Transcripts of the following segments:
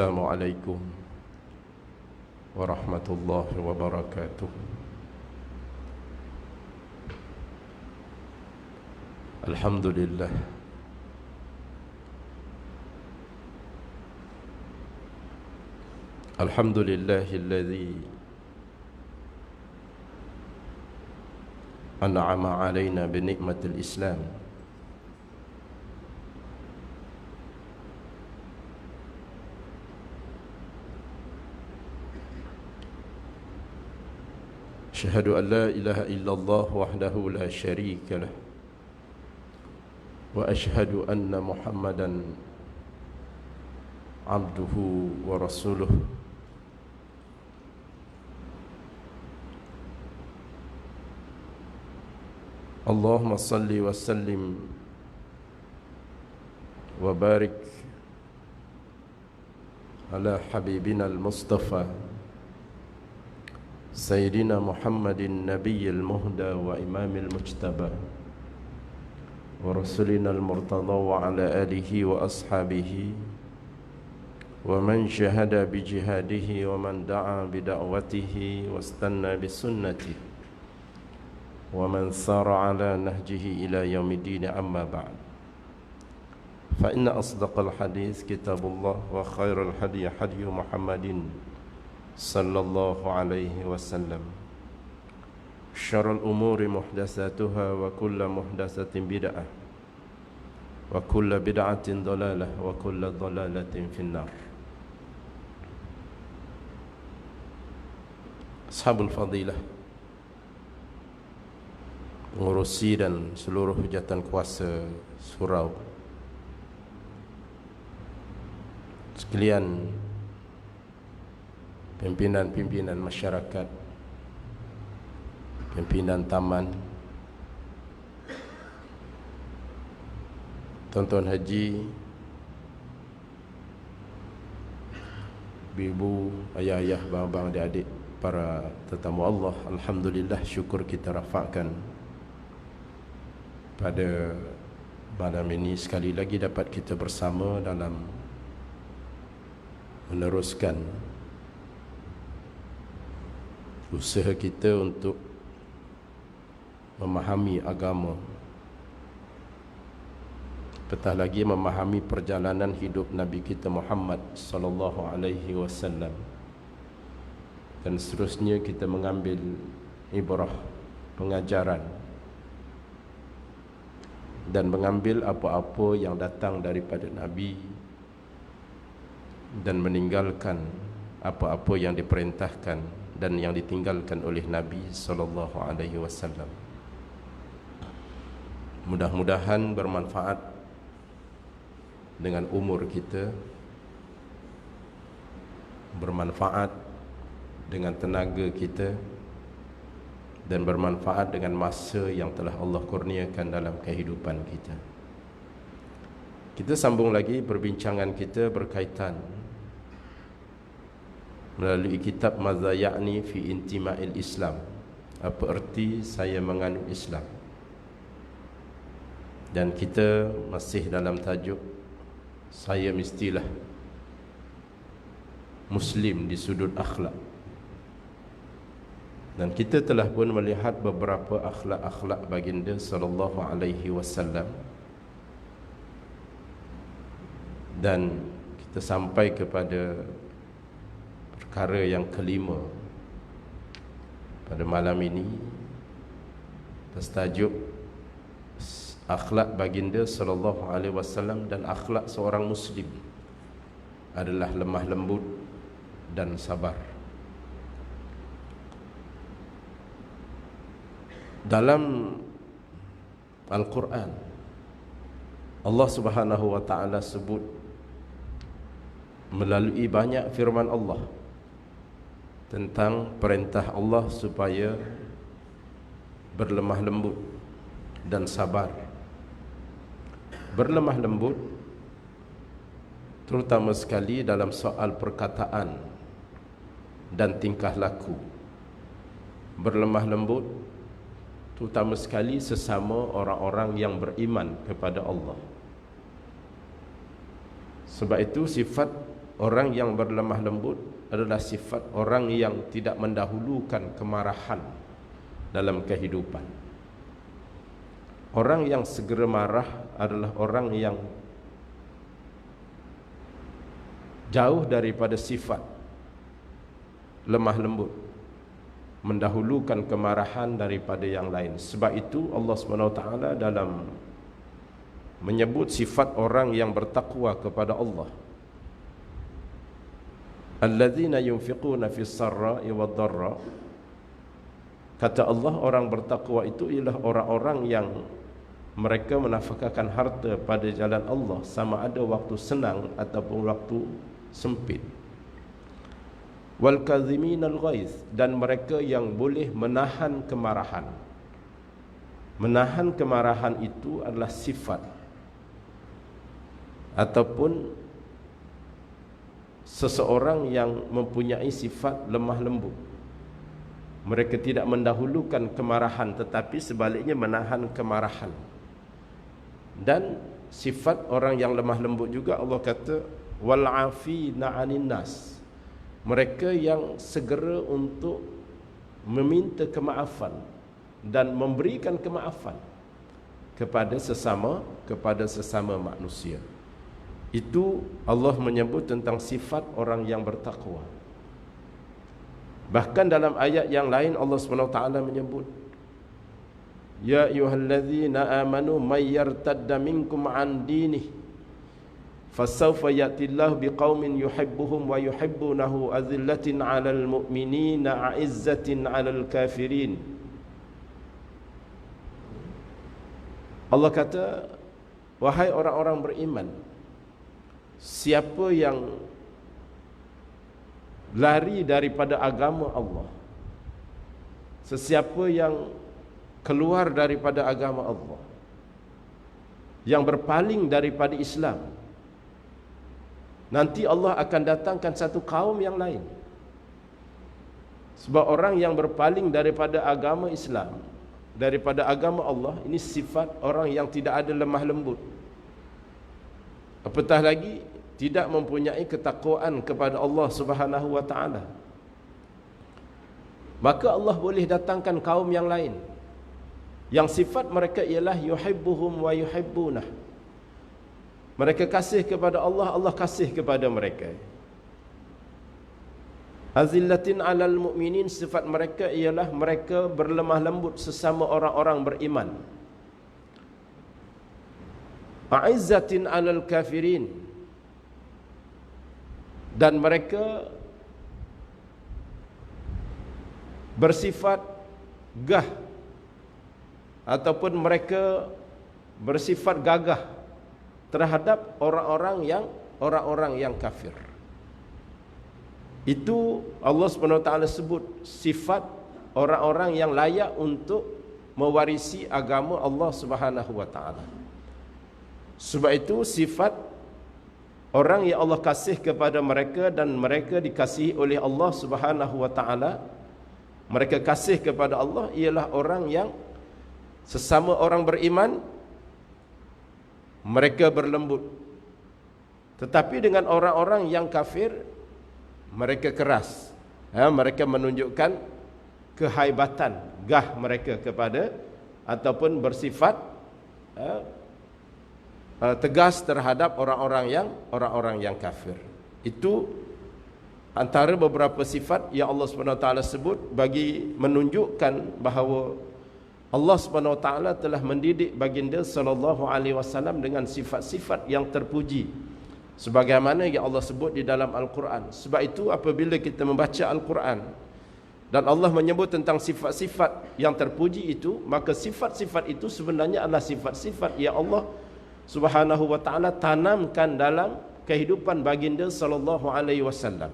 Assalamualaikum warahmatullahi wabarakatuh. Alhamdulillah, alhamdulillahilladzi an'ama alaina bi ni'matil Islam. Asyhadu an la ilaha illallah wahdahu la syarika lah, wa asyhadu anna Muhammadan abduhu wa rasuluh. Allahumma salli wa sallim wa barik ala habibina al-Mustafa Sayyidina Muhammadin Nabiyyil Muhda wa Imamil Mujtaba wa Rasulina al-Murtada wa ala alihi wa ashabihi wa man syahada bi jihadihi wa man da'a bi da'watihi wa istanna bi sunnatihi wa man sara ala nahjihi ila yaumiddin, amma ba'd. Fa inna asdaqal hadis kitabullah wa khairal hadi hadi Muhammadin sallallahu alaihi wasallam. Syarrul umuri muhdatsatuha wa kullu muhdatsatin bid'ah wa kullu bid'atin dhalalah wa kullu dhalalatin finnar. Ashabul fadilah, pengurusi dan seluruh jawatan kuasa surau sekalian, pimpinan-pimpinan masyarakat, pimpinan taman, tuan-tuan haji, ibu, ayah-ayah, abang-abang, adik-adik, para tetamu Allah. Alhamdulillah, syukur kita rafakkan pada malam ini sekali lagi dapat kita bersama dalam meneruskan usaha kita untuk memahami agama, apatah lagi memahami perjalanan hidup Nabi kita Muhammad sallallahu alaihi wasallam, dan seterusnya kita mengambil ibrah, pengajaran, dan mengambil apa-apa yang datang daripada Nabi dan meninggalkan apa-apa yang diperintahkan dan yang ditinggalkan oleh Nabi sallallahu alaihi wasallam. Mudah-mudahan bermanfaat dengan umur kita, bermanfaat dengan tenaga kita, dan bermanfaat dengan masa yang telah Allah kurniakan dalam kehidupan kita. Kita sambung lagi perbincangan kita berkaitan melalui kitab Madza Ya'ni fi Intima'il Islam, apa erti saya menganut Islam. Dan kita masih dalam tajuk saya mestilah Muslim di sudut akhlak. Dan kita telah pun melihat beberapa akhlak-akhlak baginda sallallahu alaihi wasallam, dan kita sampai kepada perkara yang kelima pada malam ini, atas tajuk akhlak baginda sallallahu alaihi wasallam dan akhlak seorang muslim adalah lemah lembut dan sabar. Dalam Al-Quran, Allah Subhanahu wa taala sebut melalui banyak firman Allah tentang perintah Allah supaya berlemah lembut dan sabar. Berlemah lembut terutama sekali dalam soal perkataan dan tingkah laku. Berlemah lembut terutama sekali sesama orang-orang yang beriman kepada Allah. Sebab itu sifat orang yang berlemah lembut adalah sifat orang yang tidak mendahulukan kemarahan dalam kehidupan. Orang yang segera marah adalah orang yang jauh daripada sifat lemah lembut, mendahulukan kemarahan daripada yang lain. Sebab itu Allah SWT dalam menyebut sifat orang yang bertakwa kepada Allah, alladzina yunfiquna fis sarra'i wad dharra, kata Allah, orang bertakwa itu ialah orang-orang yang mereka menafkahkan harta pada jalan Allah, sama ada waktu senang ataupun waktu sempit. Wal kadhiminal ghaiz, dan mereka yang boleh menahan kemarahan. Menahan kemarahan itu adalah sifat ataupun seseorang yang mempunyai sifat lemah lembut. Mereka tidak mendahulukan kemarahan, tetapi sebaliknya menahan kemarahan. Dan sifat orang yang lemah lembut juga Allah kata wal afina 'anin nas, mereka yang segera untuk meminta kemaafan dan memberikan kemaafan kepada sesama manusia. Itu Allah menyebut tentang sifat orang yang bertakwa. Bahkan dalam ayat yang lain Allah SWT menyebut, ya ayyuhalladzina amanu may yartadda minkum an dinih fasawfa ya'tillahu biqaumin yuhibbuhum wa yuhibbunahu azillatin 'alal mu'minina 'izzatin 'alal kafirin. Allah kata, wahai orang-orang beriman, siapa yang lari daripada agama Allah, sesiapa yang keluar daripada agama Allah, yang berpaling daripada Islam, nanti Allah akan datangkan satu kaum yang lain. Sebab orang yang berpaling daripada agama Islam, daripada agama Allah, ini sifat orang yang tidak ada lemah lembut, apatah lagi tidak mempunyai ketakwaan kepada Allah Subhanahu wa taala. Maka Allah boleh datangkan kaum yang lain yang sifat mereka ialah yuhibbuhum wa yuhibbunah. Mereka kasih kepada Allah, Allah kasih kepada mereka. Azillatin 'alal mu'minin, sifat mereka ialah mereka berlemah lembut sesama orang-orang beriman. A'izzatin 'alal kafirin, dan mereka bersifat gah ataupun mereka bersifat gagah terhadap orang-orang yang kafir. Itu Allah SWT sebut sifat orang-orang yang layak untuk mewarisi agama Allah Subhanahu wa taala. Sebab itu sifat orang yang Allah kasih kepada mereka dan mereka dikasihi oleh Allah Subhanahu wa taala, mereka kasih kepada Allah ialah orang yang sesama orang beriman, mereka berlembut. Tetapi dengan orang-orang yang kafir, mereka keras. Mereka menunjukkan kehaibatan, gah mereka kepada ataupun bersifat tegas terhadap orang-orang yang kafir. Itu antara beberapa sifat yang Allah SWT sebut bagi menunjukkan bahawa Allah SWT telah mendidik baginda sallallahu alaihi wasallam dengan sifat-sifat yang terpuji sebagaimana yang Allah sebut di dalam Al-Quran. Sebab itu apabila kita membaca Al-Quran dan Allah menyebut tentang sifat-sifat yang terpuji itu, maka sifat-sifat itu sebenarnya adalah sifat-sifat yang Allah Subhanahu wa taala tanamkan dalam kehidupan baginda sallallahu alaihi wasallam.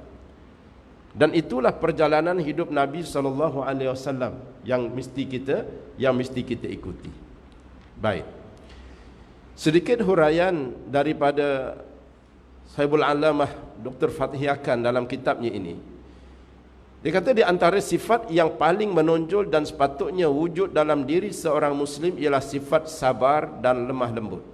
Dan itulah perjalanan hidup Nabi sallallahu alaihi wasallam yang mesti kita ikuti. Baik. Sedikit huraian daripada Sahibul Alamah Dr. Fathiakan dalam kitabnya ini. Dia kata di antara sifat yang paling menonjol dan sepatutnya wujud dalam diri seorang muslim ialah sifat sabar dan lemah lembut.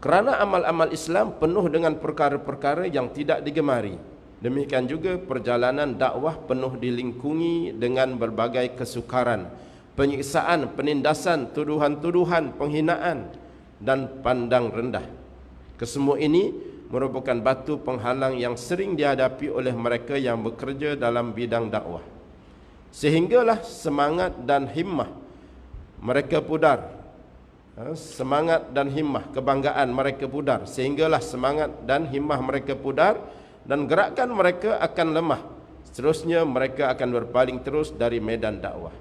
Kerana amal-amal Islam penuh dengan perkara-perkara yang tidak digemari. Demikian juga perjalanan dakwah penuh dilingkungi dengan berbagai kesukaran, penyiksaan, penindasan, tuduhan-tuduhan, penghinaan dan pandang rendah. Kesemua ini merupakan batu penghalang yang sering dihadapi oleh mereka yang bekerja dalam bidang dakwah. Sehinggalah semangat dan himmah mereka pudar. Semangat dan himmah, kebanggaan mereka pudar. Sehinggalah semangat dan himmah mereka pudar dan gerakan mereka akan lemah. Seterusnya mereka akan berpaling terus dari medan dakwah.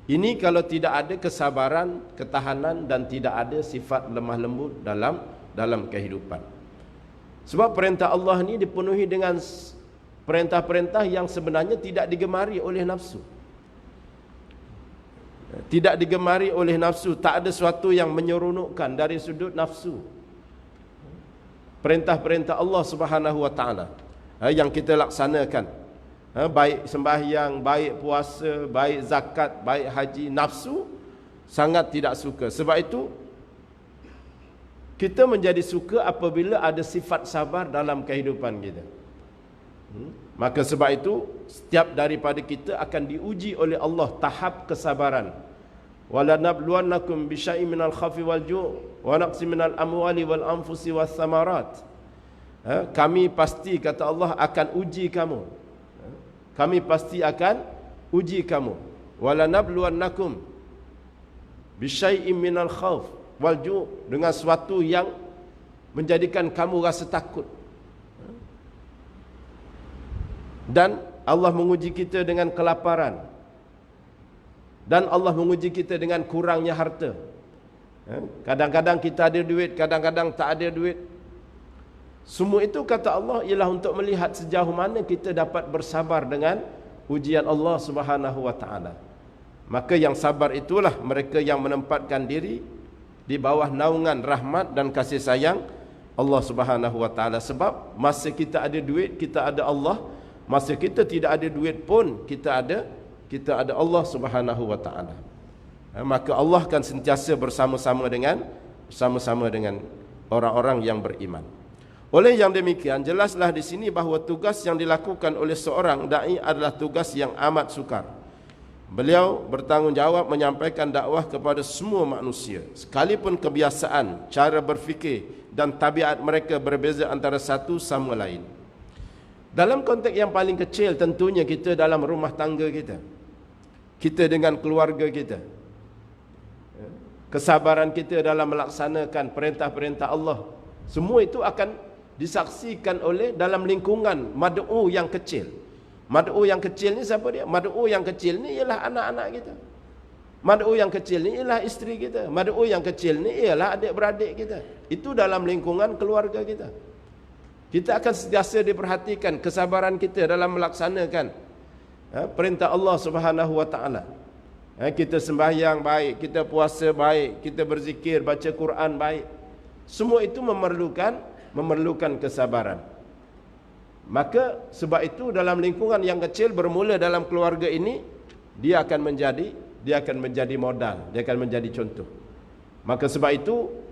Ini kalau tidak ada kesabaran, ketahanan dan tidak ada sifat lemah lembut dalam kehidupan. Sebab perintah Allah ini dipenuhi dengan perintah-perintah yang sebenarnya tidak digemari oleh nafsu. Tidak digemari oleh nafsu, tak ada sesuatu yang menyeronokkan dari sudut nafsu. Perintah-perintah Allah Subhanahu wa taala yang kita laksanakan, baik sembahyang, baik puasa, baik zakat, baik haji, nafsu sangat tidak suka. Sebab itu kita menjadi suka apabila ada sifat sabar dalam kehidupan kita. Maka sebab itu setiap daripada kita akan diuji oleh Allah tahap kesabaran. Wala nabluwannakum bisyai'in minal khawfi wal ju' wa naqsin minal amwali wal anfusi was samarat. Kami pasti, kata Allah, akan uji kamu. Kami pasti akan uji kamu. Wala nabluwannakum bisyai'in minal khawf wal ju', dengan sesuatu yang menjadikan kamu rasa takut. Dan Allah menguji kita dengan kelaparan. Dan Allah menguji kita dengan kurangnya harta. Kadang-kadang kita ada duit, kadang-kadang tak ada duit. Semua itu, kata Allah, ialah untuk melihat sejauh mana kita dapat bersabar dengan ujian Allah Subhanahu wa taala. Maka yang sabar itulah mereka yang menempatkan diri di bawah naungan rahmat dan kasih sayang Allah Subhanahu wa taala. Sebab masa kita ada duit, kita ada Allah. Masa kita tidak ada duit pun kita ada Allah Subhanahu wa taala. Maka Allah akan sentiasa bersama-sama dengan orang-orang yang beriman. Oleh yang demikian, jelaslah di sini bahawa tugas yang dilakukan oleh seorang dai adalah tugas yang amat sukar. Beliau bertanggungjawab menyampaikan dakwah kepada semua manusia, sekalipun kebiasaan, cara berfikir dan tabiat mereka berbeza antara satu sama lain. Dalam konteks yang paling kecil, tentunya kita dalam rumah tangga kita, kita dengan keluarga kita, kesabaran kita dalam melaksanakan perintah-perintah Allah, semua itu akan disaksikan oleh dalam lingkungan mad'u yang kecil. Mad'u yang kecil ni siapa dia? Mad'u yang kecil ni ialah anak-anak kita. Mad'u yang kecil ni ialah isteri kita. Mad'u yang kecil ni ialah adik-beradik kita. Itu dalam lingkungan keluarga kita. Kita akan sentiasa diperhatikan kesabaran kita dalam melaksanakan perintah Allah Subhanahu wa taala. Kita sembahyang baik, kita puasa baik, kita berzikir, baca Quran baik. Semua itu memerlukan kesabaran. Maka sebab itu dalam lingkungan yang kecil, bermula dalam keluarga ini, dia akan menjadi modal, dia akan menjadi contoh. Maka sebab itu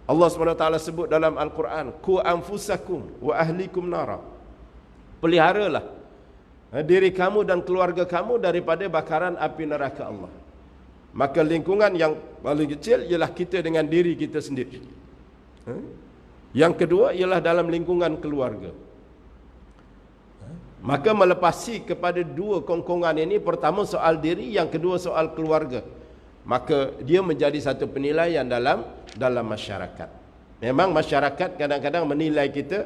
Allah SWT sebut dalam Al-Quran, Ku anfusakum wa ahlikum nara. Peliharalah diri kamu dan keluarga kamu daripada bakaran api neraka Allah. Maka lingkungan yang paling kecil ialah kita dengan diri kita sendiri. Yang kedua ialah dalam lingkungan keluarga. Maka melepasi kepada dua kongkongan ini, pertama soal diri, yang kedua soal keluarga, maka dia menjadi satu penilaian dalam masyarakat. Memang masyarakat kadang-kadang menilai kita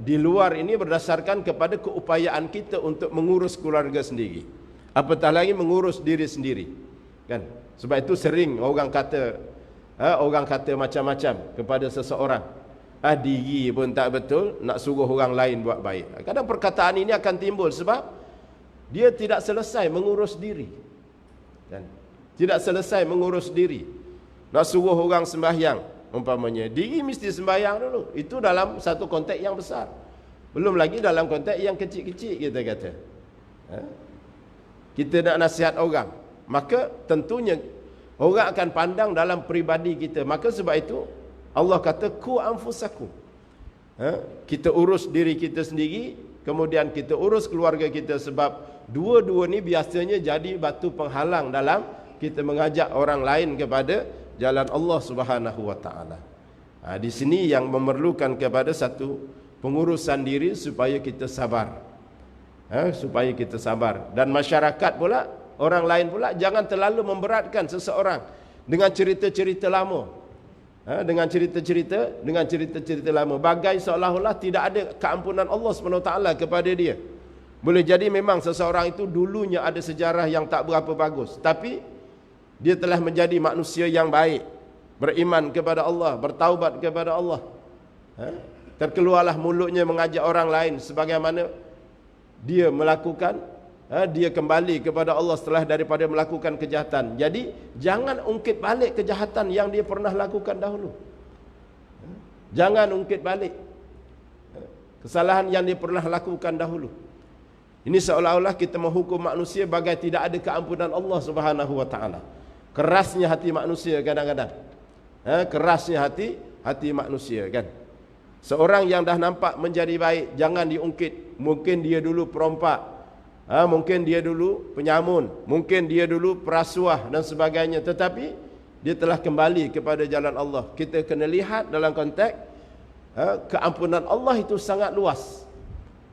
di luar ini berdasarkan kepada keupayaan kita untuk mengurus keluarga sendiri, apatah lagi mengurus diri sendiri, kan? Sebab itu sering orang kata macam-macam kepada seseorang. Diri pun tak betul, nak suruh orang lain buat baik. Kadang perkataan ini akan timbul sebab dia tidak selesai mengurus diri, kan? Tidak selesai mengurus diri. Nak suruh orang sembahyang, umpamanya, diri mesti sembahyang dulu. Itu dalam satu konteks yang besar. Belum lagi dalam konteks yang kecil-kecil, kita kata. Kita nak nasihat orang, maka tentunya orang akan pandang dalam peribadi kita. Maka sebab itu Allah kata ku anfusakum. Kita urus diri kita sendiri, kemudian kita urus keluarga kita, sebab dua-dua ni biasanya jadi batu penghalang dalam kita mengajak orang lain kepada jalan Allah Subhanahu wa taala. Di sini yang memerlukan kepada satu pengurusan diri supaya kita sabar. Supaya kita sabar. Dan masyarakat pula, orang lain pula jangan terlalu memberatkan seseorang dengan cerita-cerita lama. Dengan cerita-cerita lama, bagai seolah-olah tidak ada keampunan Allah SWT kepada dia. Boleh jadi memang seseorang itu dulunya ada sejarah yang tak berapa bagus, tapi dia telah menjadi manusia yang baik, beriman kepada Allah, bertaubat kepada Allah. Terkeluarlah mulutnya mengajak orang lain sebagaimana dia melakukan, dia kembali kepada Allah setelah daripada melakukan kejahatan. Jadi jangan ungkit balik kejahatan yang dia pernah lakukan dahulu. Jangan ungkit balik kesalahan yang dia pernah lakukan dahulu. Ini seolah-olah kita menghukum manusia bagai tidak ada keampunan Allah Subhanahu wa taala. Kerasnya hati manusia kadang-kadang. Kerasnya hati manusia kan. Seorang yang dah nampak menjadi baik jangan diungkit. Mungkin dia dulu perompak, mungkin dia dulu penyamun, mungkin dia dulu perasuah dan sebagainya, tetapi dia telah kembali kepada jalan Allah. Kita kena lihat dalam konteks keampunan Allah itu sangat luas.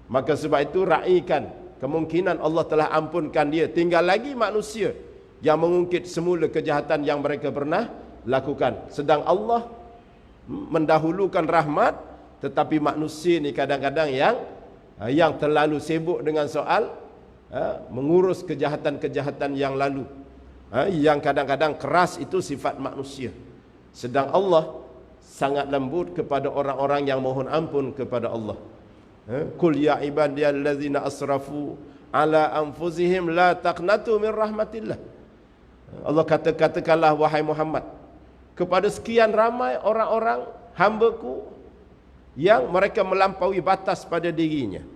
Maka sebab itu raikan kemungkinan Allah telah ampunkan dia. Tinggal lagi manusia yang mengungkit semula kejahatan yang mereka pernah lakukan. Sedang Allah mendahulukan rahmat, tetapi manusia ni kadang-kadang yang terlalu sibuk dengan soal mengurus kejahatan-kejahatan yang lalu, yang kadang-kadang keras. Itu sifat manusia. Sedang Allah sangat lembut kepada orang-orang yang mohon ampun kepada Allah. Qul ya ibadiyallazina asrafu ala anfusihim la taqnatu min rahmatillah. Allah katakanlah wahai Muhammad kepada sekian ramai orang-orang hamba-Ku yang mereka melampaui batas pada dirinya.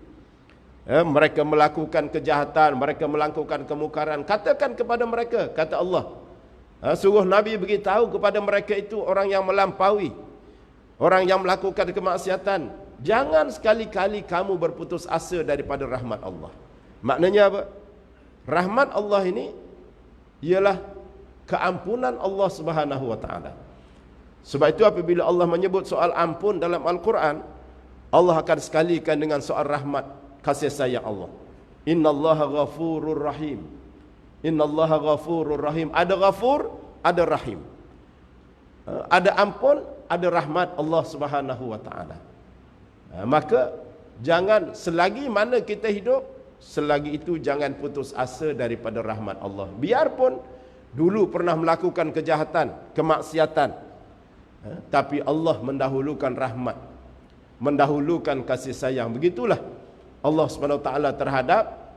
Mereka melakukan kejahatan, mereka melakukan kemungkaran. Katakan kepada mereka, kata Allah, suruh Nabi beritahu kepada mereka itu orang yang melampaui, orang yang melakukan kemaksiatan, jangan sekali-kali kamu berputus asa daripada rahmat Allah. Maknanya apa? Rahmat Allah ini ialah keampunan Allah Subhanahu wa taala. Sebab itu apabila Allah menyebut soal ampun dalam Al-Quran, Allah akan sekalikan dengan soal rahmat, kasih sayang Allah. Innallaha ghafurur rahim. Innallaha ghafurur rahim. Ada ghafur, ada rahim. Ada ampun, ada rahmat Allah Subhanahu wa taala. Maka jangan, selagi mana kita hidup, selagi itu jangan putus asa daripada rahmat Allah. Biarpun dulu pernah melakukan kejahatan, kemaksiatan, tapi Allah mendahulukan rahmat, mendahulukan kasih sayang. Begitulah Allah SWT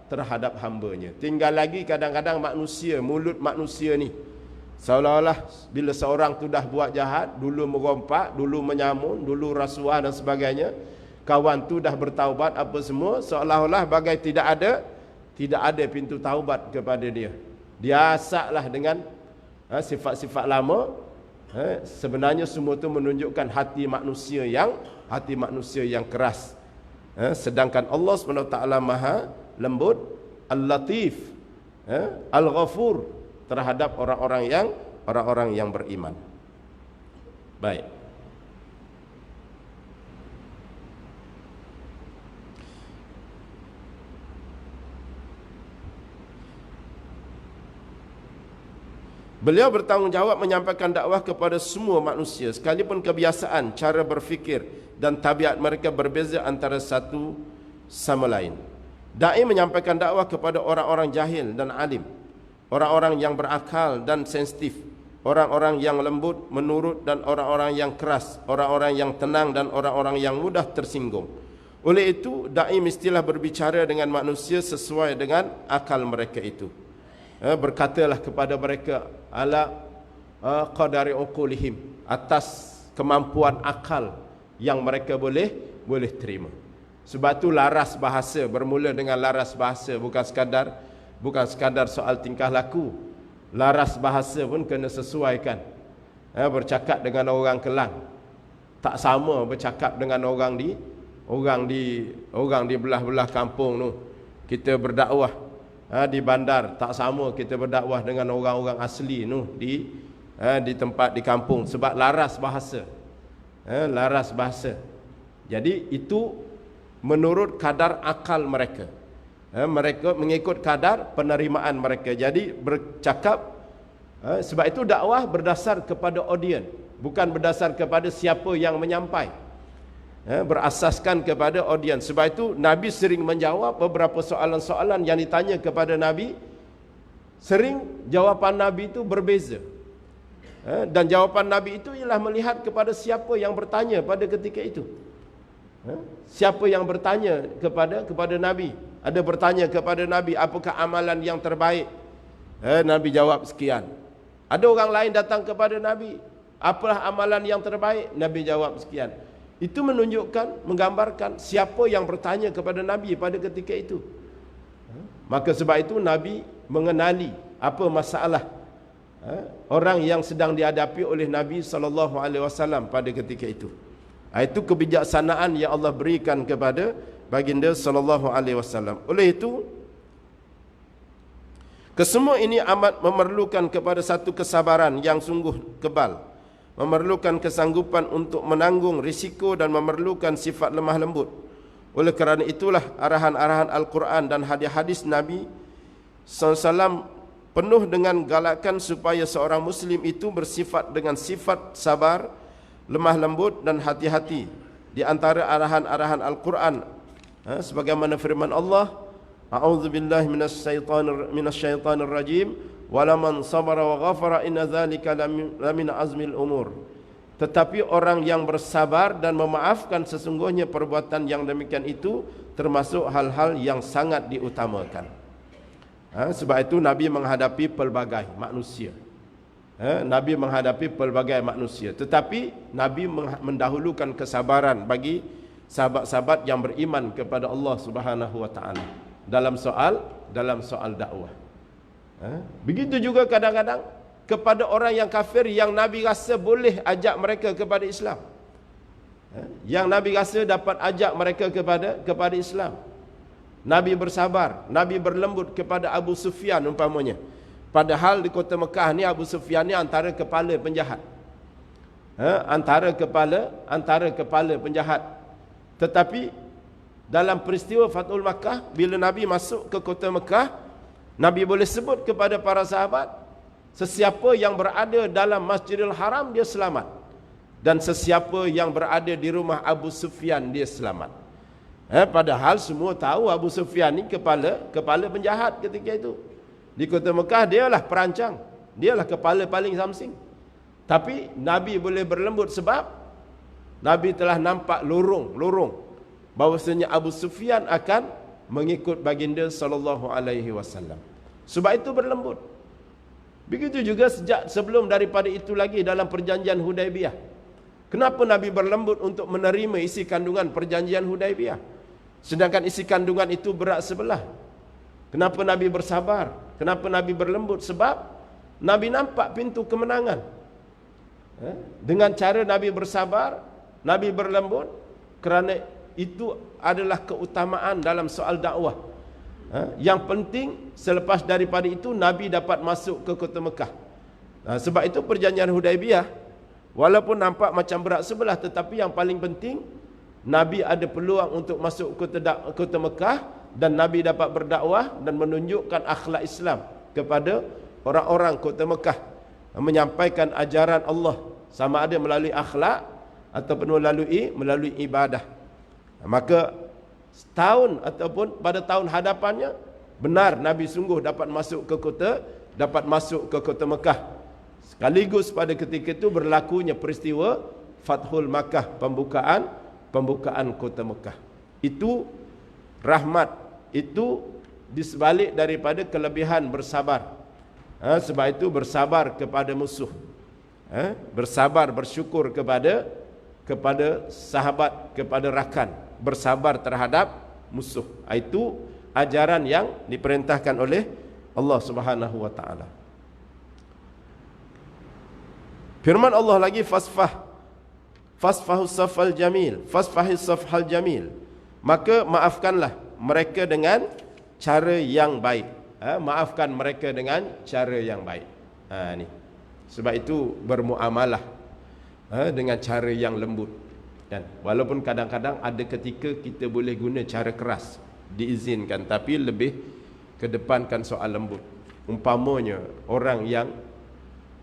terhadap hamba-Nya. Tinggal lagi kadang-kadang manusia, mulut manusia ni seolah-olah bila seorang tu dah buat jahat, dulu merompak, dulu menyamun, dulu rasuah dan sebagainya, kawan tu dah bertaubat apa semua, seolah-olah bagai tidak ada pintu taubat kepada dia. Dia asaklah dengan sifat-sifat lama. Sebenarnya semua itu menunjukkan hati manusia yang keras. Sedangkan Allah SWT Maha lembut, Al-Latif, Al-Ghafur terhadap orang-orang yang beriman. Baik. Beliau bertanggungjawab menyampaikan dakwah kepada semua manusia, sekalipun kebiasaan, cara berfikir dan tabiat mereka berbeza antara satu sama lain. Dai menyampaikan dakwah kepada orang-orang jahil dan alim, orang-orang yang berakal dan sensitif, orang-orang yang lembut menurut dan orang-orang yang keras, orang-orang yang tenang dan orang-orang yang mudah tersinggung. Oleh itu, dai mestilah berbicara dengan manusia sesuai dengan akal mereka itu. Berkatalah kepada mereka ala qadari uqulihim, atas kemampuan akal yang mereka boleh terima. Sebab itu laras bahasa, bermula dengan laras bahasa, bukan sekadar soal tingkah laku. Laras bahasa pun kena sesuaikan. Bercakap dengan orang Kelang, tak sama bercakap dengan orang di belah-belah kampung tu. Kita berdakwah di bandar, tak sama kita berdakwah dengan orang-orang asli tu di tempat di kampung, sebab laras bahasa. Laras bahasa. Jadi itu menurut kadar akal mereka. Mereka mengikut kadar penerimaan mereka. Jadi bercakap, sebab itu dakwah berdasar kepada audiens, bukan berdasar kepada siapa yang menyampai. Berasaskan kepada audiens. Sebab itu Nabi sering menjawab beberapa soalan-soalan yang ditanya kepada Nabi. Sering jawapan Nabi itu berbeza. Dan jawapan Nabi itu ialah melihat kepada siapa yang bertanya pada ketika itu. Siapa yang bertanya kepada Nabi. Ada bertanya kepada Nabi, apakah amalan yang terbaik? Nabi jawab sekian. Ada orang lain datang kepada Nabi, apalah amalan yang terbaik? Nabi jawab sekian. Itu menunjukkan, menggambarkan siapa yang bertanya kepada Nabi pada ketika itu. Maka sebab itu Nabi mengenali apa masalah orang yang sedang dihadapi oleh Nabi SAW pada ketika itu. Itu kebijaksanaan yang Allah berikan kepada baginda SAW. Oleh itu, kesemua ini amat memerlukan kepada satu kesabaran yang sungguh kebal, memerlukan kesanggupan untuk menanggung risiko dan memerlukan sifat lemah lembut. Oleh kerana itulah arahan-arahan Al-Quran dan hadis-hadis Nabi SAW penuh dengan galakan supaya seorang Muslim itu bersifat dengan sifat sabar, lemah lembut dan hati-hati. Di antara arahan-arahan Al-Quran, sebagaimana firman Allah, A'udzubillahi minasyaitanir rajim, walaman sabara wa ghafara inna dzalika lamin azmil umur. Tetapi orang yang bersabar dan memaafkan, sesungguhnya perbuatan yang demikian itu termasuk hal-hal yang sangat diutamakan. Sebab itu Nabi menghadapi pelbagai manusia. Nabi menghadapi pelbagai manusia, tetapi Nabi mendahulukan kesabaran bagi sahabat-sahabat yang beriman kepada Allah Subhanahu wa taala dalam soal dakwah. Begitu juga kadang-kadang kepada orang yang kafir yang Nabi rasa boleh ajak mereka kepada Islam. Yang Nabi rasa dapat ajak mereka kepada Islam. Nabi bersabar, Nabi berlembut kepada Abu Sufyan umpamanya. Padahal di kota Mekah ni Abu Sufyan ni antara kepala penjahat. Antara kepala penjahat. Tetapi dalam peristiwa Fathul Makkah, bila Nabi masuk ke kota Mekah, Nabi boleh sebut kepada para sahabat, sesiapa yang berada dalam Masjidil Haram dia selamat, dan sesiapa yang berada di rumah Abu Sufyan dia selamat. Padahal semua tahu Abu Sufyan ni kepala penjahat ketika itu. Di kota Mekah dialah perancang, dialah kepala paling samsing. Tapi Nabi boleh berlembut sebab Nabi telah nampak lorong bahawasanya Abu Sufyan akan mengikut baginda SAW. Sebab itu berlembut. Begitu juga sejak sebelum daripada itu lagi dalam perjanjian Hudaibiyah. Kenapa Nabi berlembut untuk menerima isi kandungan perjanjian Hudaibiyah, sedangkan isi kandungan itu berat sebelah? Kenapa Nabi bersabar? Kenapa Nabi berlembut? Sebab Nabi nampak pintu kemenangan. Dengan cara Nabi bersabar, Nabi berlembut, kerana itu adalah keutamaan dalam soal dakwah. Yang penting selepas daripada itu Nabi dapat masuk ke kota Mekah. Sebab itu perjanjian Hudaibiyah walaupun nampak macam berat sebelah, tetapi yang paling penting Nabi ada peluang untuk masuk kota Mekah, dan Nabi dapat berdakwah dan menunjukkan akhlak Islam kepada orang-orang kota Mekah, menyampaikan ajaran Allah, sama ada melalui akhlak ataupun melalui ibadah. Maka setahun ataupun pada tahun hadapannya, benar Nabi sungguh dapat masuk ke kota Mekah. Sekaligus pada ketika itu berlakunya peristiwa Fathul Makkah, pembukaan kota Mekah. Itu rahmat, itu disebalik daripada kelebihan bersabar. Sebab itu bersabar kepada musuh, bersabar bersyukur kepada sahabat, kepada rakan, bersabar terhadap musuh. Itu ajaran yang diperintahkan oleh Allah Subhanahu wa taala. Firman Allah lagi, fasfahus safhal jamil, fasfahis safhal jamil. Maka maafkanlah mereka dengan cara yang baik. Maafkan mereka dengan cara yang baik. Ni. Sebab itu bermuamalah dengan cara yang lembut. Kan? Walaupun kadang-kadang ada ketika kita boleh guna cara keras, diizinkan, tapi lebih kedepankan soal lembut. Umpamanya orang yang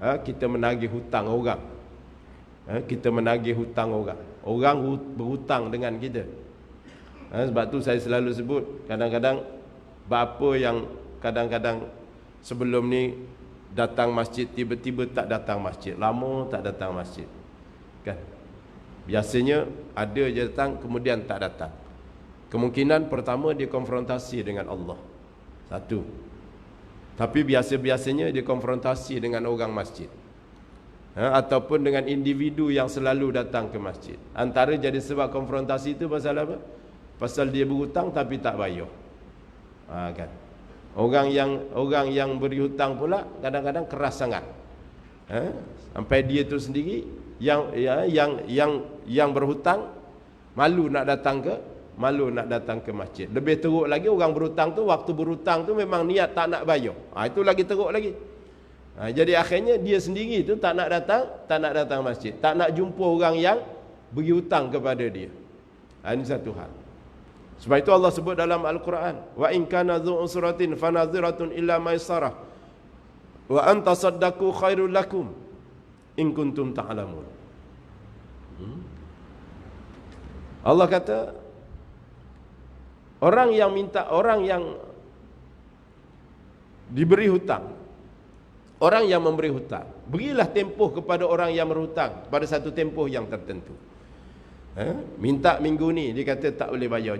kita menagih hutang orang. Kita menagih hutang orang. Orang berhutang dengan kita. Sebab tu saya selalu sebut, kadang-kadang bapa yang kadang-kadang sebelum ni datang masjid, tiba-tiba tak datang masjid, lama tak datang masjid. Kan? Biasanya ada je datang, kemudian tak datang. Kemungkinan pertama dia konfrontasi dengan Allah. Satu. Tapi biasa-biasanya dia konfrontasi dengan orang masjid. Ataupun dengan individu yang selalu datang ke masjid. Antara jadi sebab konfrontasi itu pasal apa? Pasal dia berhutang tapi tak bayar. Kan? Orang yang beri hutang pula kadang-kadang keras sangat. Sampai dia tu sendiri yang berhutang malu nak datang ke masjid. Lebih teruk lagi, orang berhutang tu waktu berhutang tu memang niat tak nak bayar. Itu lagi teruk lagi. Jadi akhirnya dia sendiri tu tak nak datang masjid, tak nak jumpa orang yang beri hutang kepada dia. Ini satu hal. Sebab itu Allah sebut dalam Al-Quran, wa in kana dzu usratin fanadhiratun illa maisarah wa an tasaddaqu khairul lakum in kuntum ta'lamun. Allah kata, orang yang diberi hutang, orang yang memberi hutang, berilah tempoh kepada orang yang berhutang pada satu tempoh yang tertentu. Minta minggu ni, dia kata tak boleh bayar.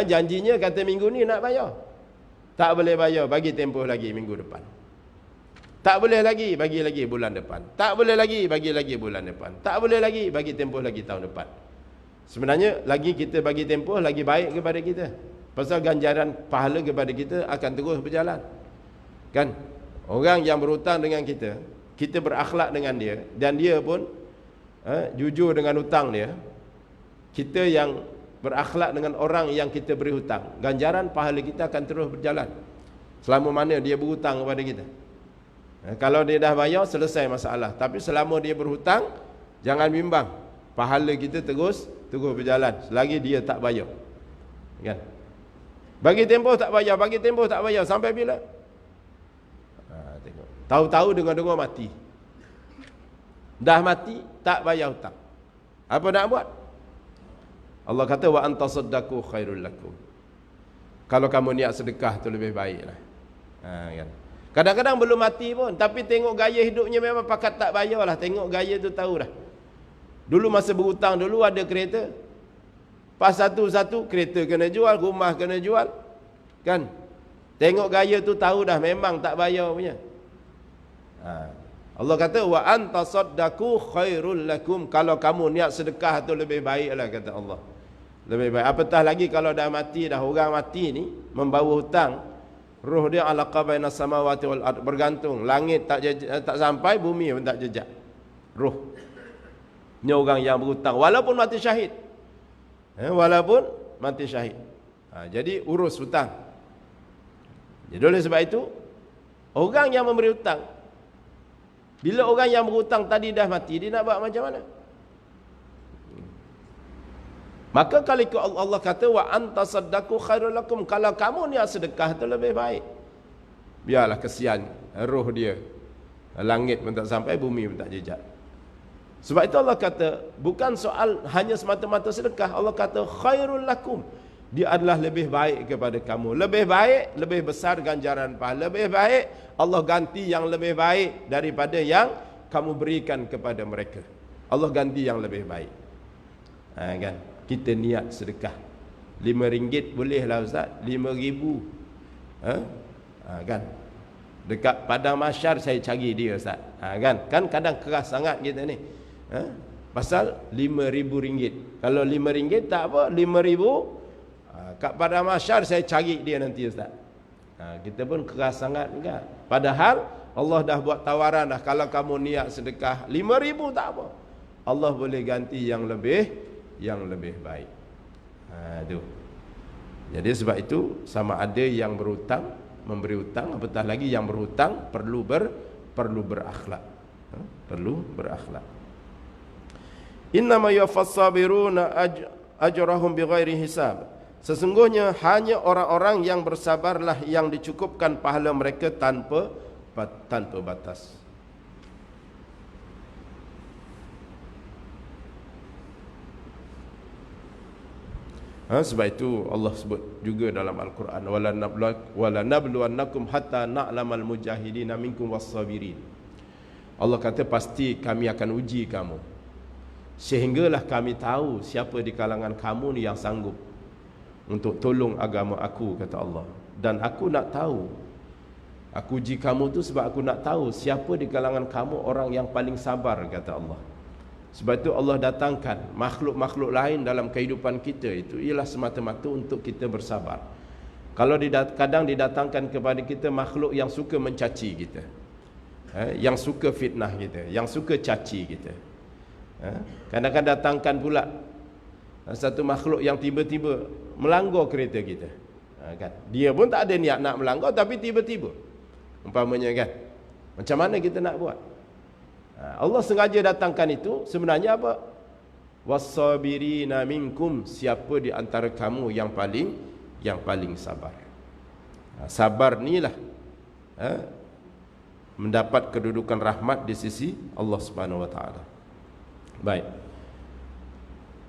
Janjinya kata minggu ni nak bayar, tak boleh bayar, bagi tempoh lagi minggu depan. Tak boleh lagi, bagi lagi bulan depan. Tak boleh lagi, bagi lagi bulan depan. Tak boleh lagi, bagi tempoh lagi tahun depan. Sebenarnya lagi kita bagi tempoh, lagi baik kepada kita. Pasal ganjaran pahala kepada kita akan terus berjalan. Kan? Orang yang berhutang dengan kita, kita berakhlak dengan dia, dan dia pun jujur dengan hutang dia. Kita yang berakhlak dengan orang yang kita beri hutang, ganjaran pahala kita akan terus berjalan selama mana dia berhutang kepada kita. Kalau dia dah bayar, selesai masalah. Tapi selama dia berhutang, jangan bimbang, pahala kita terus berjalan selagi dia tak bayar. Kan? Bagi tempoh tak bayar, bagi tempoh tak bayar, sampai bila? Tengok. Tahu-tahu dengar-dengar mati. Dah mati, tak bayar hutang. Apa nak buat? Allah kata, wa antasaddaqu khairul lakum. Kalau kamu niat sedekah tu lebih baiklah. Kan? Kadang-kadang belum mati pun, tapi tengok gaya hidupnya memang pakat tak bayarlah. Tengok gaya tu tahu dah. Dulu masa berhutang dulu ada kereta, pas satu-satu kereta kena jual, rumah kena jual. Kan? Tengok gaya tu tahu dah memang tak bayar punya. Allah kata, wa antasaddaqu khairul lakum. Kalau kamu niat sedekah tu lebih baiklah, kata Allah. Lebih baik. Apatah lagi kalau dah mati, dah orang mati ni membawa hutang, roh dia alaqa baina samawati wal ard, bergantung. Langit tak sampai, bumi pun tak jejak. Roh ni orang yang berhutang walaupun mati syahid. Walaupun mati syahid. Jadi urus hutang. Jadi oleh sebab itu, orang yang memberi hutang, bila orang yang berhutang tadi dah mati, dia nak buat macam mana? Maka kalau Allah kata, wa antasaddaqu khairul lakum, kalau kamu niat sedekah itu lebih baik. Biarlah kesian roh dia, langit pun tak sampai, bumi pun tak jejak. Sebab itu Allah kata, bukan soal hanya semata-mata sedekah. Allah kata khairul lakum, dia adalah lebih baik kepada kamu. Lebih baik, lebih besar ganjaran pahala. Lebih baik, Allah ganti yang lebih baik daripada yang kamu berikan kepada mereka. Allah ganti yang lebih baik. Kan? Kita niat sedekah RM5 bolehlah Ustaz, RM5,000. Kan? Dekat Padang Mahsyar saya cari dia Ustaz. Kan kadang keras sangat kita ni. Pasal RM5,000. Kalau RM5 tak apa, RM5,000 kat Padang Mahsyar saya cari dia nanti Ustaz. Kita pun keras sangat kan. Padahal Allah dah buat tawaran dah, kalau kamu niat sedekah RM5,000 tak apa. Allah boleh ganti yang lebih baik. Itu. Jadi sebab itu sama ada yang berhutang, memberi hutang, apatah lagi yang berhutang perlu berakhlak. Perlu berakhlak. Innama yuwaffas sabiruna ajrahum bighairi hisab. Sesungguhnya hanya orang-orang yang bersabarlah yang dicukupkan pahala mereka tanpa batas. Sebab itu Allah sebut juga dalam Al-Quran, wala nabluwannakum hatta na'lamal mujahidina minkum was-sabirin. Allah kata pasti kami akan uji kamu sehinggalah kami tahu siapa di kalangan kamu ni yang sanggup untuk tolong agama aku, kata Allah. Dan aku nak tahu, aku uji kamu tu sebab aku nak tahu siapa di kalangan kamu orang yang paling sabar, kata Allah. Sebab itu Allah datangkan makhluk-makhluk lain dalam kehidupan kita itu ialah semata-mata untuk kita bersabar. Kalau kadang didatangkan kepada kita makhluk yang suka mencaci kita, yang suka fitnah kita, yang suka caci kita. Kadang-kadang datangkan pula satu makhluk yang tiba-tiba melanggar kereta kita, kan? Dia pun tak ada niat nak melanggar, tapi tiba-tiba umpamanya, kan, macam mana kita nak buat? Allah sengaja datangkan itu sebenarnya apa? Was-sabirina minkum, siapa di antara kamu yang paling sabar. Sabar inilah mendapat kedudukan rahmat di sisi Allah Subhanahu wa taala. Baik.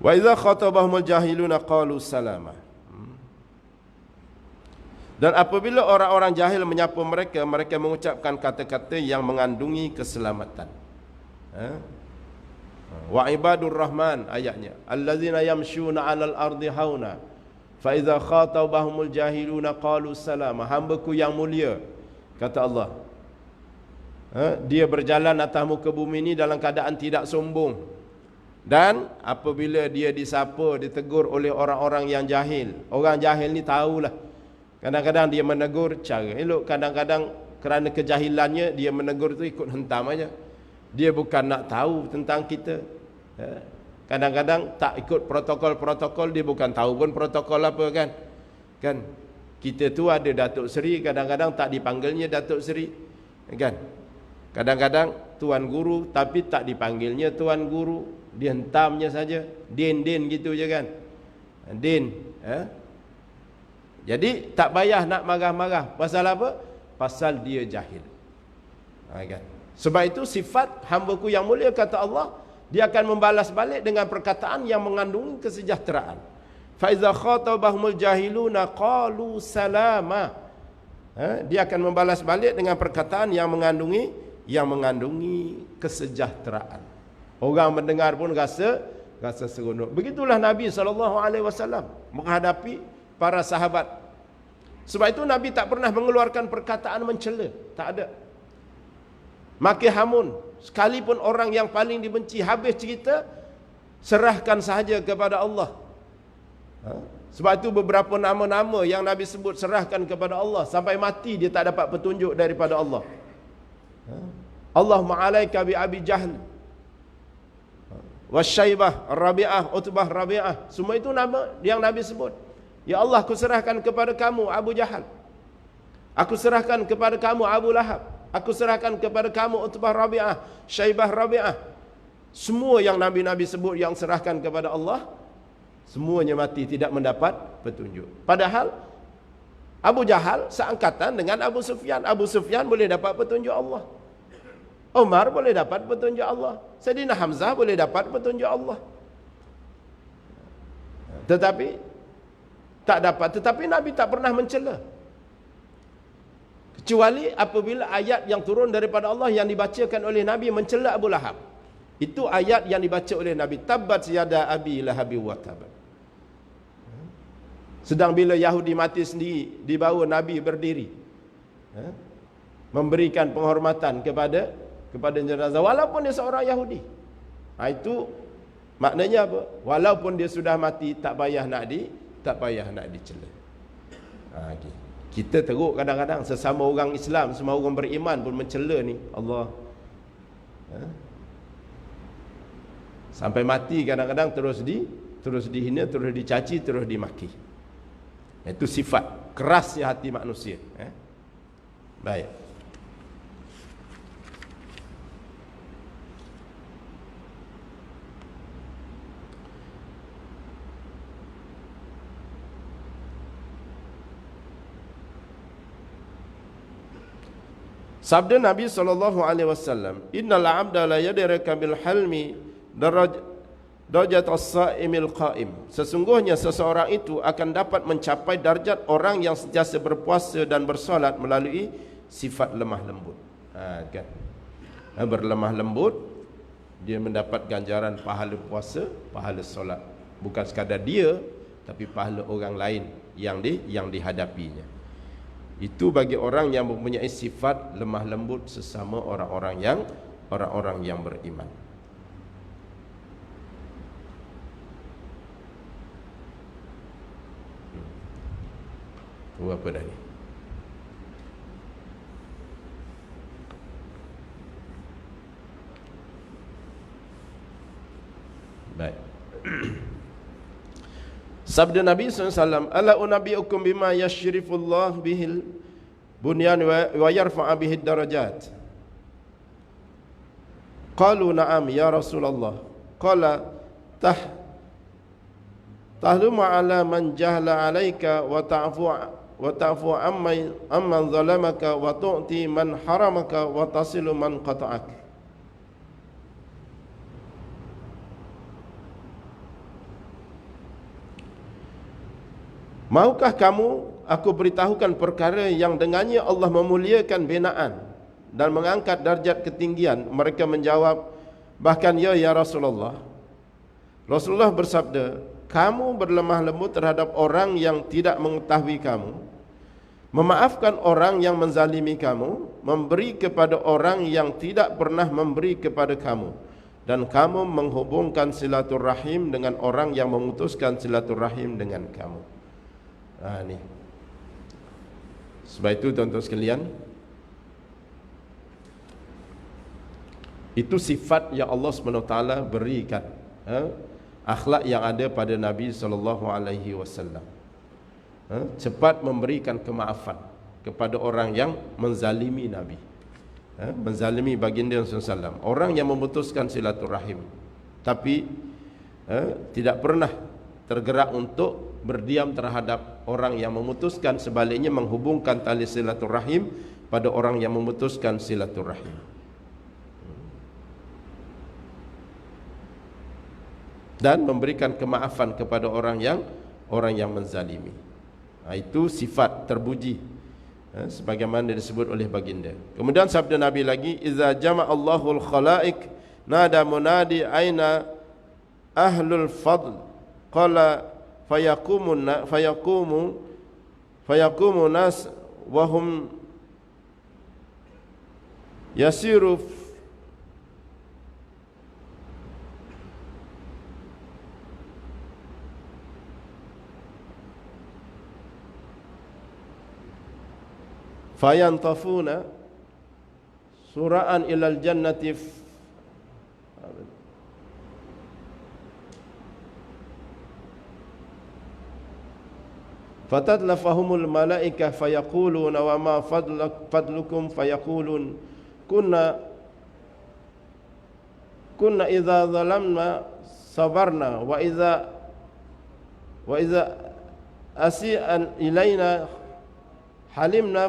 Wa idza khatabahumul jahiluna qalu salama. Dan apabila orang-orang jahil menyapa mereka, mereka mengucapkan kata-kata yang mengandungi keselamatan. Wa ibadur rahman, ayatnya, allazina yamshuna 'alal ardi hauna fa idza khatabahumul jahiluna qalu salama. Hamba-Ku yang mulia, kata Allah, dia berjalan atas muka bumi ini dalam keadaan tidak sombong. Dan apabila dia disapa, ditegur oleh orang-orang yang jahil, orang jahil ni tahulah, kadang-kadang dia menegur cara elok, kadang-kadang kerana kejahilannya dia menegur tu ikut hentam aja. Dia bukan nak tahu tentang kita. Kadang-kadang tak ikut protokol-protokol, dia bukan tahu pun protokol apa, kan. Kan kita tu ada Datuk Seri, kadang-kadang tak dipanggilnya Datuk Seri, kan. Kadang-kadang Tuan Guru tapi tak dipanggilnya Tuan Guru, dihentamnya saja, din gitu je, kan. Din, Jadi tak payah nak marah-marah. Pasal apa? Pasal dia jahil. Kan? Sebab itu sifat hamba-Ku yang mulia, kata Allah, dia akan membalas balik dengan perkataan yang mengandungi kesejahteraan. Fa iza khatabahumul jahiluna qalu salama. Dia akan membalas balik dengan perkataan yang mengandungi kesejahteraan. Orang mendengar pun rasa seronok. Begitulah Nabi SAW menghadapi para sahabat. Sebab itu Nabi tak pernah mengeluarkan perkataan mencela, tak ada. Maki hamun, sekalipun orang yang paling dibenci, habis cerita, serahkan sahaja kepada Allah. Sebab itu beberapa nama-nama yang Nabi sebut serahkan kepada Allah, sampai mati dia tak dapat petunjuk daripada Allah. Allahumma alaika bi Abi Jahl, Wasyaibah, Rabi'ah, Utbah, Rabi'ah. Semua itu nama yang Nabi sebut. Ya Allah, aku serahkan kepada kamu Abu Jahal, aku serahkan kepada kamu Abu Lahab, aku serahkan kepada kamu Utbah Rabi'ah, Syaibah Rabi'ah. Semua yang Nabi-Nabi sebut yang serahkan kepada Allah, semuanya mati tidak mendapat petunjuk. Padahal Abu Jahal seangkatan dengan Abu Sufyan. Abu Sufyan boleh dapat petunjuk Allah, Umar boleh dapat petunjuk Allah, Sayyidina Hamzah boleh dapat petunjuk Allah. Tetapi Nabi tak pernah mencela, kecuali apabila ayat yang turun daripada Allah yang dibacakan oleh Nabi mencela Abu Lahab. Itu ayat yang dibaca oleh Nabi, tabbat yada abi lahabi wa tab. Sedang bila Yahudi mati sendiri, dibawa Nabi berdiri memberikan penghormatan kepada jenazah, walaupun dia seorang Yahudi. Itu maknanya apa? Walaupun dia sudah mati, tak payah nak dicela. Kita teruk kadang-kadang sesama orang Islam, semua orang beriman pun mencela ni Allah. Sampai mati kadang-kadang terus dihina, terus dicaci, terus dimaki. Itu sifat kerasnya hati manusia. Baik. Sabda Nabi SAW, "Innal 'abda la yadraka bil halmi darajat as-sa'imil qa'im." Sesungguhnya seseorang itu akan dapat mencapai darjat orang yang sentiasa berpuasa dan bersolat melalui sifat lemah lembut. Kan? Berlemah lembut, dia mendapat ganjaran pahala puasa, pahala solat. Bukan sekadar dia, tapi pahala orang lain yang dihadapinya. Itu bagi orang yang mempunyai sifat lemah lembut sesama orang-orang yang beriman. Apa dah ni? Baik. Sabda Nabi SAW, "Ala unabbiukum bima yashrifullah bihil bunyan wa yarfa'a bihid darajat." Qalu na'am ya Rasulullah. Qala tahlumu ala man jahla alaika wa ta'fu amman zalamaka wa tu'ti man haramaka wa tasilu man qata'ak. Maukah kamu aku beritahukan perkara yang dengannya Allah memuliakan binaan dan mengangkat darjat ketinggian? Mereka menjawab, bahkan ya Rasulullah. Rasulullah bersabda, kamu berlemah lembut terhadap orang yang tidak mengetahui kamu, memaafkan orang yang menzalimi kamu, memberi kepada orang yang tidak pernah memberi kepada kamu, dan kamu menghubungkan silaturahim dengan orang yang memutuskan silaturahim dengan kamu. Ni. Sebab itu tuan-tuan sekalian, itu sifat yang Allah SWT berikan, akhlak yang ada pada Nabi SAW. Cepat memberikan kemaafan kepada orang yang menzalimi Nabi, menzalimi baginda SAW, orang yang memutuskan silaturahim, tapi tidak pernah tergerak untuk berdiam terhadap orang yang memutuskan, sebaliknya menghubungkan tali silaturahim pada orang yang memutuskan silaturahim. Dan memberikan kemaafan kepada orang yang menzalimi. Itu sifat terpuji, sebagaimana disebut oleh baginda. Kemudian sabda Nabi lagi, "Iza jama'allahu al-khalaiq nada munadi aina ahlul fadl." Qala fayaqumu nas wahum yasiru fayantafuna sura'an ilal jannati fatatlafahumul malaikah fayaquluna wa ma fadlukum fayaqulun kunna idza zalamna sabarna wa idza asi'an ilaina halimna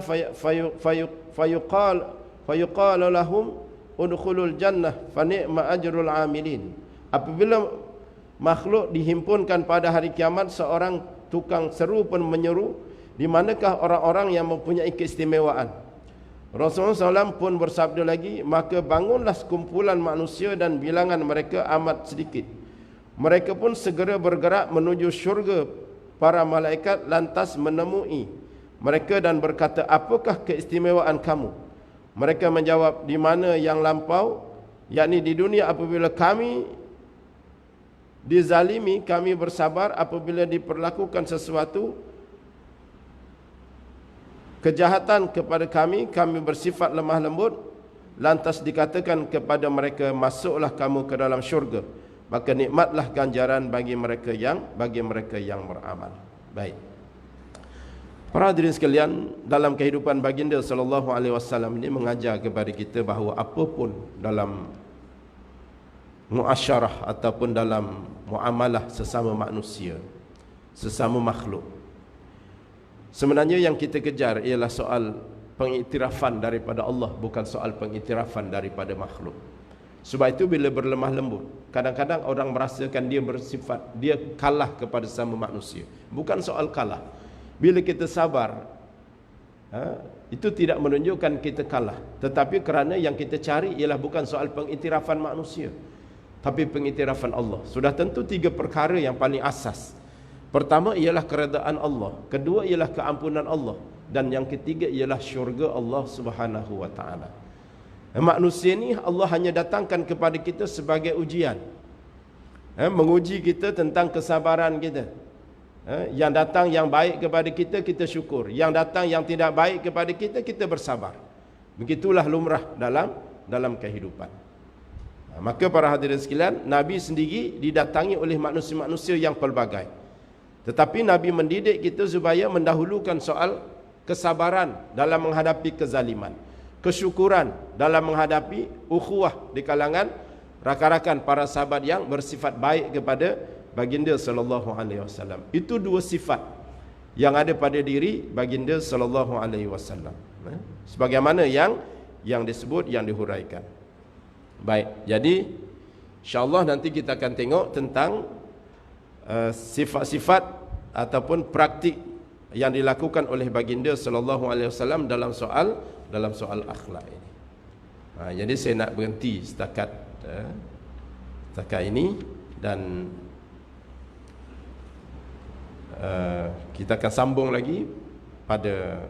fayuqal lahum udkhulul jannah fa ni'ma ajrul amilin. Apabila makhluk dihimpunkan pada hari kiamat, seorang tukang seru pun menyeru, di manakah orang-orang yang mempunyai keistimewaan? Rasulullah SAW pun bersabda lagi, maka bangunlah sekumpulan manusia dan bilangan mereka amat sedikit. Mereka pun segera bergerak menuju syurga. Para malaikat lantas menemui mereka dan berkata, apakah keistimewaan kamu? Mereka menjawab, di mana yang lampau, yakni di dunia apabila kami dizalimi, kami bersabar. Apabila diperlakukan sesuatu kejahatan kepada kami, kami bersifat lemah lembut. Lantas dikatakan kepada mereka, masuklah kamu ke dalam syurga. maka nikmatlah ganjaran bagi mereka yang beramal. Baik. Para hadirin sekalian, dalam kehidupan baginda sallallahu alaihi wasallam ini mengajar kepada kita bahawa apapun dalam muasyarah ataupun dalam muamalah sesama manusia, sesama makhluk, sebenarnya yang kita kejar ialah soal pengiktirafan daripada Allah, bukan soal pengiktirafan daripada makhluk. Sebab itu bila berlemah lembut, kadang-kadang orang merasakan dia kalah kepada sesama manusia. Bukan soal kalah. Bila kita sabar, itu tidak menunjukkan kita kalah. Tetapi kerana yang kita cari ialah bukan soal pengiktirafan manusia, tapi pengiktirafan Allah. Sudah tentu 3 perkara yang paling asas. Pertama ialah keredaan Allah, kedua ialah keampunan Allah, dan yang ketiga ialah syurga Allah Subhanahu wa taala. Manusia ni Allah hanya datangkan kepada kita sebagai ujian, menguji kita tentang kesabaran kita. Yang datang yang baik kepada kita, kita syukur. Yang datang yang tidak baik kepada kita, kita bersabar. Begitulah lumrah dalam kehidupan. Maka para hadirin sekalian, Nabi sendiri didatangi oleh manusia-manusia yang pelbagai. Tetapi Nabi mendidik kita supaya mendahulukan soal kesabaran dalam menghadapi kezaliman, kesyukuran dalam menghadapi ukhuwah di kalangan rakan-rakan para sahabat yang bersifat baik kepada baginda sallallahu alaihi wasallam. Itu 2 sifat yang ada pada diri baginda sallallahu alaihi wasallam, sebagaimana yang disebut, yang dihuraikan. Baik, jadi insya-Allah nanti kita akan tengok tentang sifat-sifat ataupun praktik yang dilakukan oleh baginda sallallahu alaihi wasallam dalam soal akhlak ini. Jadi saya nak berhenti setakat ini, dan kita akan sambung lagi pada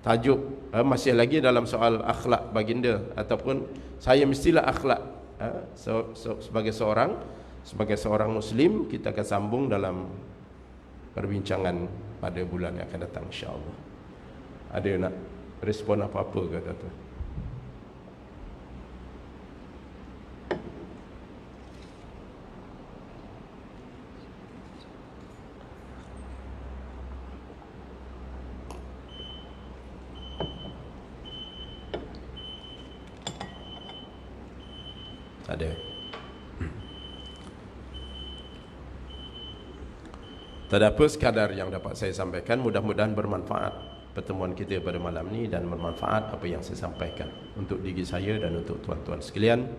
tajuk masih lagi dalam soal akhlak baginda, ataupun saya mestilah akhlak sebagai seorang muslim. Kita akan sambung dalam perbincangan pada bulan yang akan datang, insya-Allah. Ada nak respon apa-apa ke tuan? Ada. Tak ada apa, sekadar yang dapat saya sampaikan. Mudah-mudahan bermanfaat pertemuan kita pada malam ni, dan bermanfaat apa yang saya sampaikan untuk diri saya dan untuk tuan-tuan sekalian.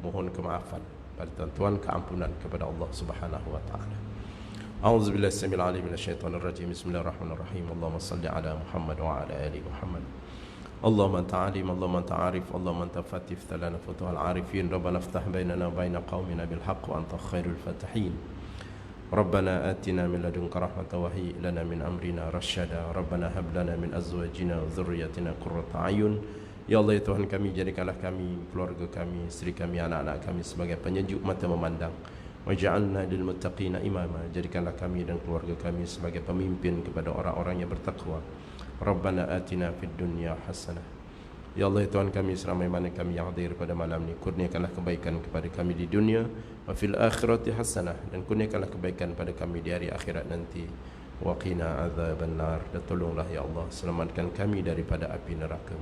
Mohon kemaafan pada tuan-tuan, keampunan kepada Allah Subhanahu wa taala. A'udzubillahi samil alim minasyaitonir rajim. Bismillahirrahmanirrahim. Allahumma shalli ala Muhammad wa ala ali Muhammad. Allahumma anta alim, Allahumma anta arif, Allahumma anta fatih lana futuhal arifin. Rabbana iftah bainana wa baina qaumina bil haqq wa anta khairul fatihin. Rabbana atina min ladunka rahmatan wa hayyi lana min amrina rasyada. Rabbana hab lana min azwajina wa dhurriyyatina qurrata a'yun. Ya Allah, ya Tuhan kami, jadikanlah kami, keluarga kami, isteri kami, anak-anak kami sebagai penyejuk mata memandang. Waj'alna lil muttaqina imama. Jadikanlah kami dan keluarga kami sebagai pemimpin kepada orang-orang yang bertakwa. Rabbana atina fid dunya hasanah. Ya Allah, ya Tuhan kami, seramai mana kami yang hadir pada malam ini, kurniakanlah kebaikan kepada kami di dunia, wa fil akhirati hasanah, dan kurniakanlah kebaikan pada kami di hari akhirat nanti. Wa qina adzabannar, dan tolonglah ya Allah, selamatkan kami daripada api neraka.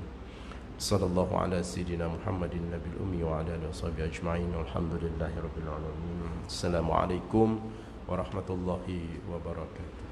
Sallallahu ala sayyidina Muhammadin nabil ummi wa ala alihi washabihi ajma'in. Walhamdulillahirabbil alamin. Assalamualaikum warahmatullahi wabarakatuh.